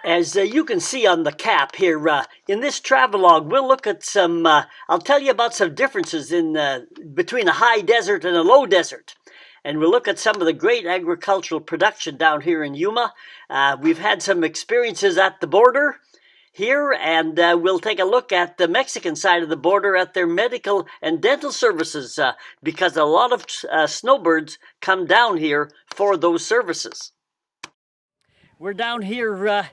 As you can see on the cap here, in this travelogue, we'll look at some, I'll tell you about some differences in between a high desert and a low desert. And we'll look at some of the great agricultural production down here in Yuma. We've had some experiences at the border here, and we'll take a look at the Mexican side of the border at their medical and dental services, because a lot of snowbirds come down here for those services. We're down here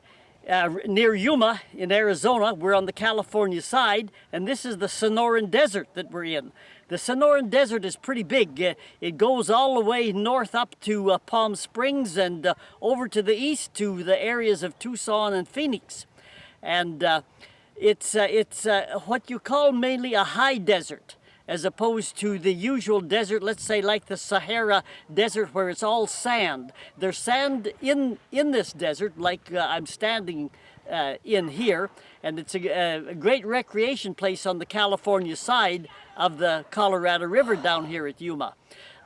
near Yuma in Arizona. We're on the California side, and this is the Sonoran Desert that we're in. The Sonoran Desert is pretty big. It goes all the way north up to Palm Springs and over to the east to the areas of Tucson and Phoenix. And it's what you call mainly a high desert, as opposed to the usual desert, let's say like the Sahara Desert, where it's all sand. There's sand in this desert, like I'm standing in here, and it's a great recreation place on the California side of the Colorado River down here at Yuma.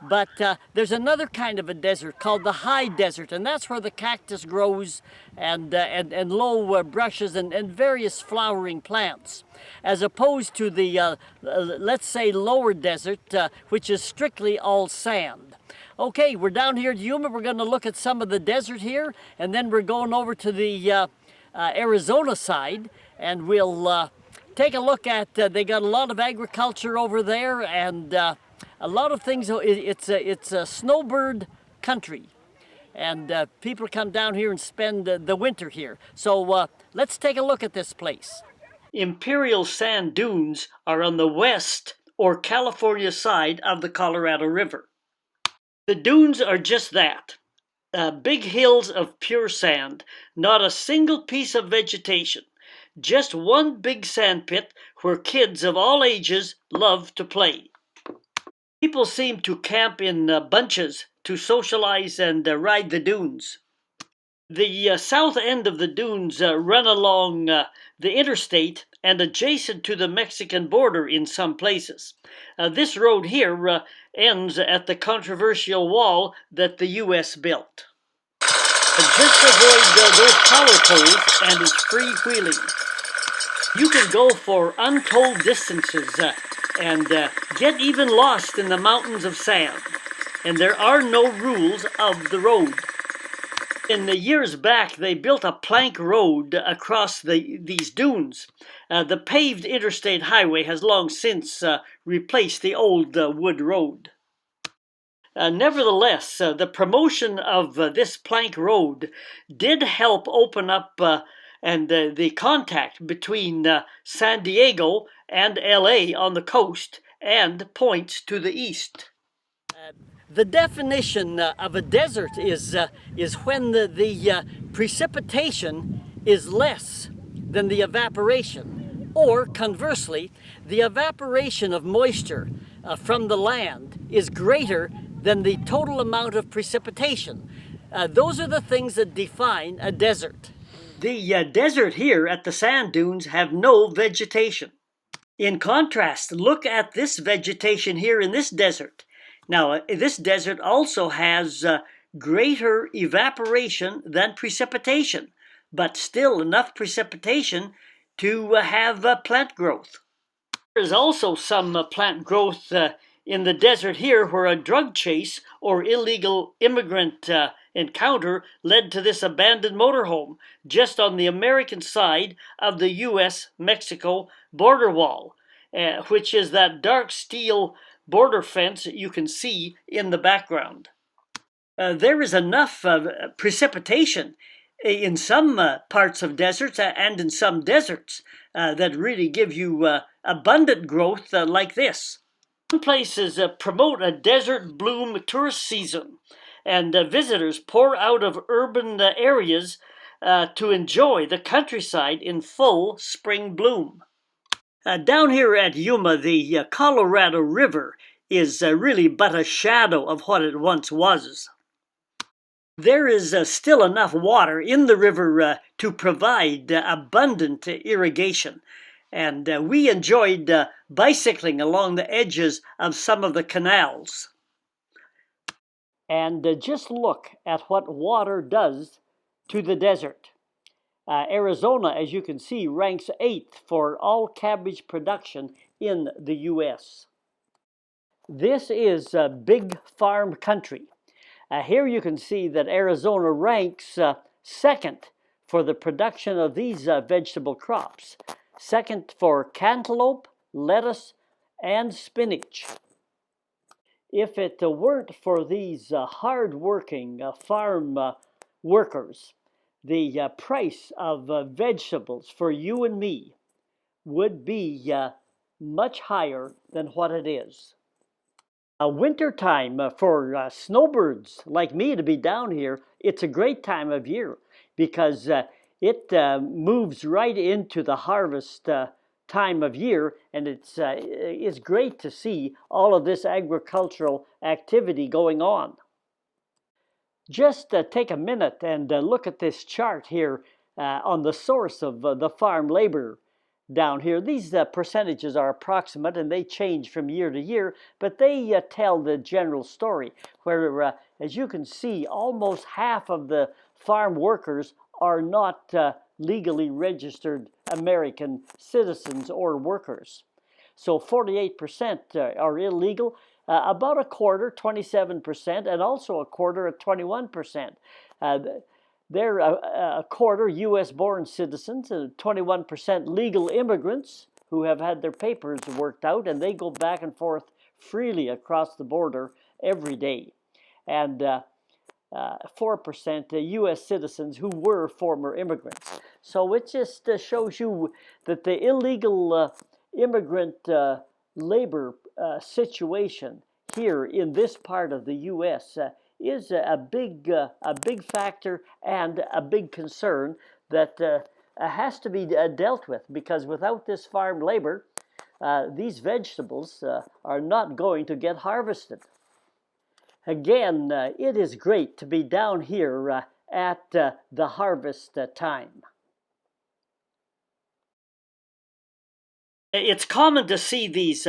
But there's another kind of a desert called the high desert, and that's where the cactus grows and low brushes and various flowering plants, as opposed to the, let's say, lower desert, which is strictly all sand. Okay, we're down here at Yuma. We're going to look at some of the desert here, and then we're going over to the Arizona side, and we'll take a look at, they got a lot of agriculture over there, and a lot of things. It's a snowbird country, and people come down here and spend the winter here. So let's take a look at this place. Imperial Sand Dunes are on the west or California side of the Colorado River. The dunes are just that. Big hills of pure sand, not a single piece of vegetation, just one big sand pit where kids of all ages love to play. People seem to camp in bunches to socialize and ride the dunes. The south end of the dunes run along the interstate and adjacent to the Mexican border in some places. This road here ends at the controversial wall that the U.S. built. Just avoid those power poles and it's freewheeling. You can go for untold distances and get even lost in the mountains of sand. And there are no rules of the road. In the years back, they built a plank road across these dunes. The paved interstate highway has long since replaced the old wood road. Nevertheless, the promotion of this plank road did help open up and the contact between San Diego and LA on the coast and points to the east. The definition of a desert is when the precipitation is less than the evaporation, or conversely, the evaporation of moisture from the land is greater than the total amount of precipitation. Those are the things that define a desert. The desert here at the sand dunes have no vegetation. In contrast, look at this vegetation here in this desert. Now, this desert also has greater evaporation than precipitation, but still enough precipitation to have plant growth. There is also some plant growth in the desert here where a drug chase or illegal immigrant encounter led to this abandoned motorhome just on the American side of the U.S.-Mexico border wall, which is that dark steel border fence that you can see in the background. There is enough precipitation in some parts of deserts and in some deserts that really give you abundant growth like this. Some places promote a desert bloom tourist season, and visitors pour out of urban areas to enjoy the countryside in full spring bloom. Down here at Yuma, the Colorado River is really but a shadow of what it once was. There is still enough water in the river to provide abundant irrigation, and we enjoyed bicycling along the edges of some of the canals. And just look at what water does to the desert. Arizona, as you can see, ranks 8th for all cabbage production in the U.S. This is big farm country. Here you can see that Arizona ranks second for the production of these vegetable crops. Second for cantaloupe, lettuce, and spinach. If it weren't for these hard-working farm workers, the price of vegetables for you and me would be much higher than what it is. Winter time for snowbirds like me to be down here, it's a great time of year because it moves right into the harvest time of year, and it's great to see all of this agricultural activity going on. Just take a minute and look at this chart here on the source of the farm labor down here. These percentages are approximate and they change from year to year, but they tell the general story where, as you can see, almost half of the farm workers are not legally registered American citizens or workers. So 48% are illegal, about a quarter, 27%, and also a quarter at 21%. They're a quarter U.S.-born citizens, 21% legal immigrants who have had their papers worked out, and they go back and forth freely across the border every day. And 4% U.S. citizens who were former immigrants. So it just shows you that the illegal immigrant labor situation here in this part of the U.S. Is a big factor and a big concern that has to be dealt with, because without this farm labor, these vegetables are not going to get harvested. Again, it is great to be down here at the harvest time. It's common to see these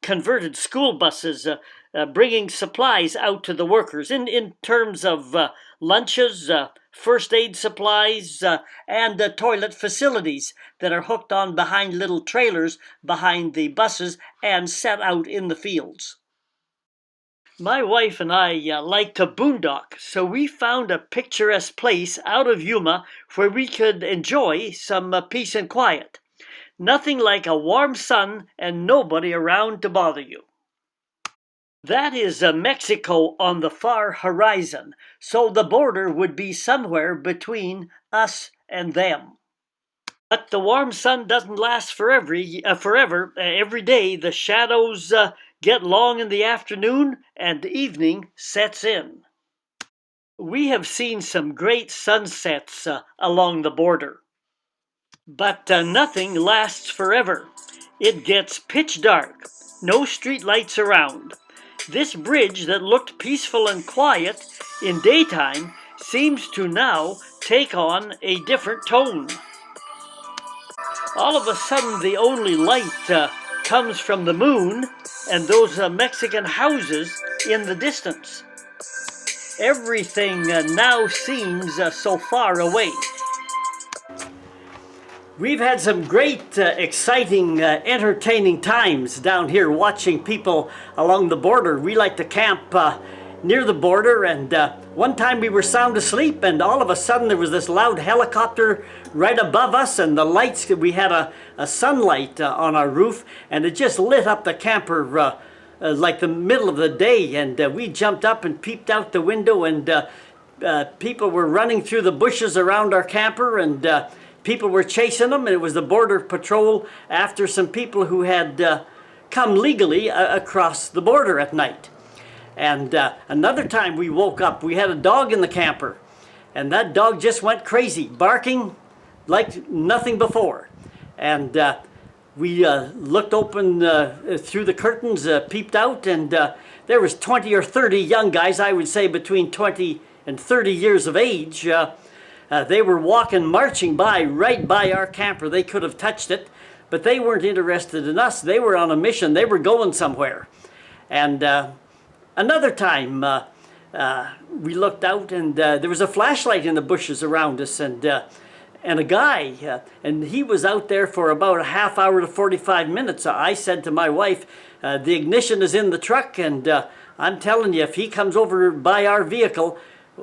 converted school buses bringing supplies out to the workers in terms of lunches, first aid supplies, and toilet facilities that are hooked on behind little trailers behind the buses and set out in the fields. My wife and I like to boondock, so we found a picturesque place out of Yuma where we could enjoy some peace and quiet. Nothing like a warm sun and nobody around to bother you. That is Mexico on the far horizon, so the border would be somewhere between us and them. But the warm sun doesn't last forever. Every day the shadows get long in the afternoon and evening sets in. We have seen some great sunsets along the border. But nothing lasts forever. It gets pitch dark, no street lights around. This bridge that looked peaceful and quiet in daytime seems to now take on a different tone. All of a sudden, the only light comes from the moon and those Mexican houses in the distance. Everything now seems so far away. We've had some great, exciting, entertaining times down here watching people along the border. We like to camp near the border, and one time we were sound asleep and all of a sudden there was this loud helicopter right above us, and the lights, we had a sunlight on our roof, and it just lit up the camper like the middle of the day, and we jumped up and peeped out the window, and people were running through the bushes around our camper, and people were chasing them, and it was the border patrol after some people who had come legally across the border at night. And another time we woke up, we had a dog in the camper, and that dog just went crazy, barking like nothing before. And we looked open through the curtains, peeped out, and there was 20 or 30 young guys, I would say between 20 and 30 years of age. They were walking, marching by, right by our camper. They could have touched it, but they weren't interested in us. They were on a mission. They were going somewhere. And another time, we looked out, and there was a flashlight in the bushes around us, and and a guy, and he was out there for about a half hour to 45 minutes. I said to my wife, the ignition is in the truck, and I'm telling you, if he comes over by our vehicle,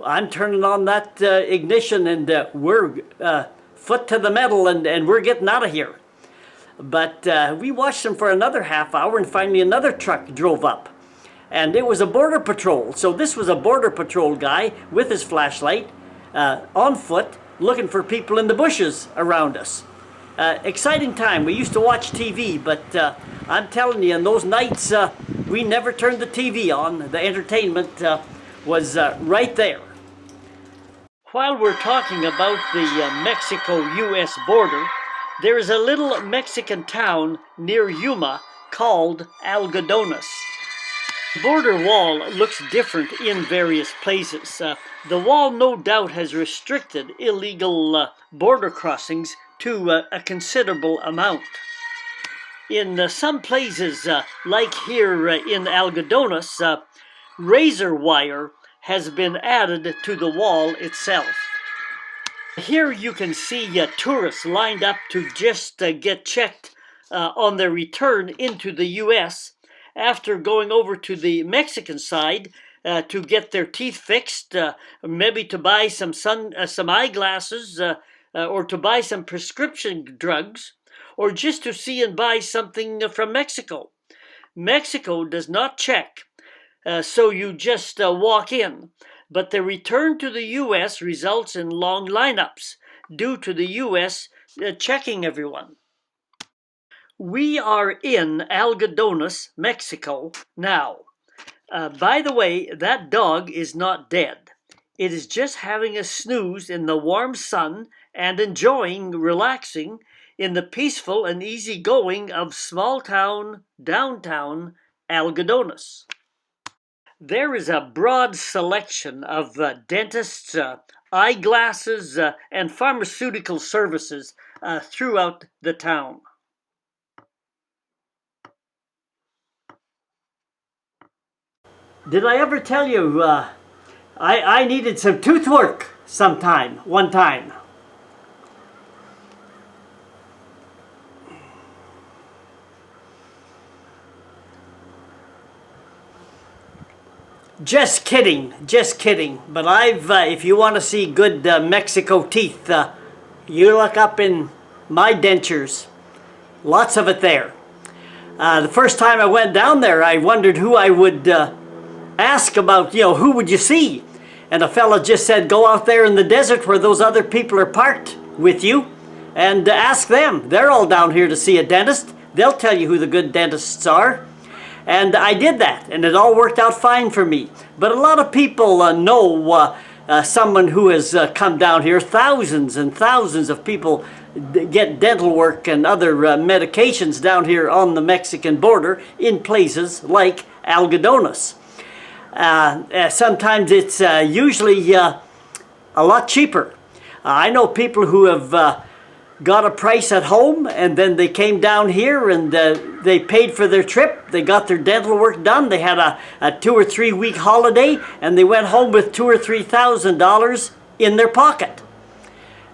I'm turning on that ignition, and we're foot to the metal, and we're getting out of here. But we watched him for another half hour, and finally another truck drove up. And it was a border patrol. So this was a border patrol guy with his flashlight on foot, looking for people in the bushes around us. Exciting time. We used to watch TV, but I'm telling you, in those nights, we never turned the TV on. The entertainment was right there. While we're talking about the Mexico-U.S. border, there is a little Mexican town near Yuma called Algodones. The border wall looks different in various places. The wall no doubt has restricted illegal border crossings to a considerable amount. In some places, like here in Algodones, razor wire has been added to the wall itself. Here you can see tourists lined up to just get checked on their return into the U.S. after going over to the Mexican side to get their teeth fixed, maybe to buy some eyeglasses, or to buy some prescription drugs, or just to see and buy something from Mexico. Mexico does not check, so you just walk in. But the return to the U.S. results in long lineups due to the U.S. Checking everyone. We are in Algodones, Mexico now. By the way, that dog is not dead. It is just having a snooze in the warm sun and enjoying relaxing in the peaceful and easygoing of small town, downtown Algodones. There is a broad selection of dentists, eyeglasses, and pharmaceutical services throughout the town. Did I ever tell you I needed some tooth work one time? Just kidding. But if you want to see good Mexico teeth, you look up in my dentures. Lots of it there. The first time I went down there, I wondered who I would ask about, who would you see? And a fella just said, go out there in the desert where those other people are parked with you and ask them. They're all down here to see a dentist. They'll tell you who the good dentists are. And I did that, and it all worked out fine for me. But a lot of people know someone who has come down here. Thousands and thousands of people get dental work and other medications down here on the Mexican border in places like Algodones. Sometimes it's usually a lot cheaper. I know people who have got a price at home, and then they came down here and they paid for their trip. They got their dental work done. They had a 2 or 3 week holiday, and they went home with $2,000 or $3,000 in their pocket.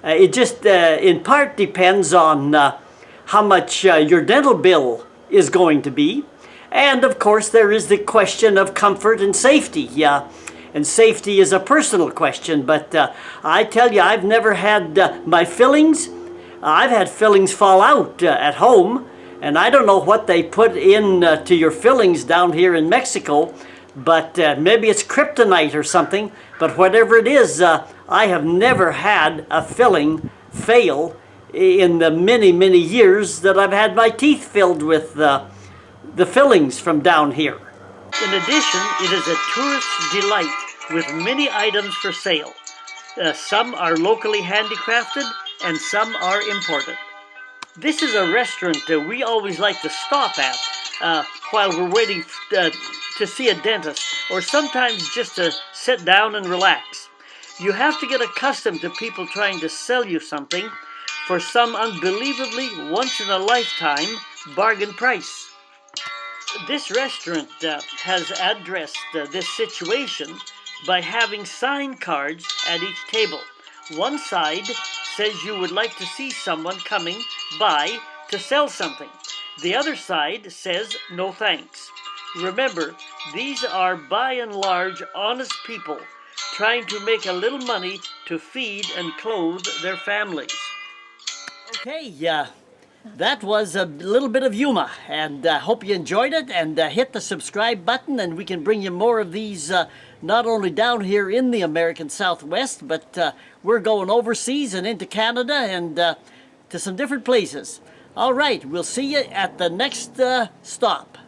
It just in part depends on how much your dental bill is going to be. And of course there is the question of comfort and safety. And safety is a personal question, but I tell you, I've never had my fillings. I've had fillings fall out at home, and I don't know what they put in to your fillings down here in Mexico, but maybe it's kryptonite or something. But whatever it is, I have never had a filling fail in the many, many years that I've had my teeth filled with the fillings from down here. In addition, it is a tourist's delight with many items for sale. Some are locally handicrafted and some are imported. This is a restaurant we always like to stop at while we're waiting to see a dentist, or sometimes just to sit down and relax. You have to get accustomed to people trying to sell you something for some unbelievably once-in-a-lifetime bargain price. This restaurant has addressed this situation by having sign cards at each table. One side says you would like to see someone coming by to sell something. The other side says no thanks. Remember, these are by and large honest people trying to make a little money to feed and clothe their families. Okay, that was a little bit of Yuma, and I hope you enjoyed it, and hit the subscribe button, and we can bring you more of these, not only down here in the American Southwest, but we're going overseas and into Canada and to some different places. All right, we'll see you at the next stop.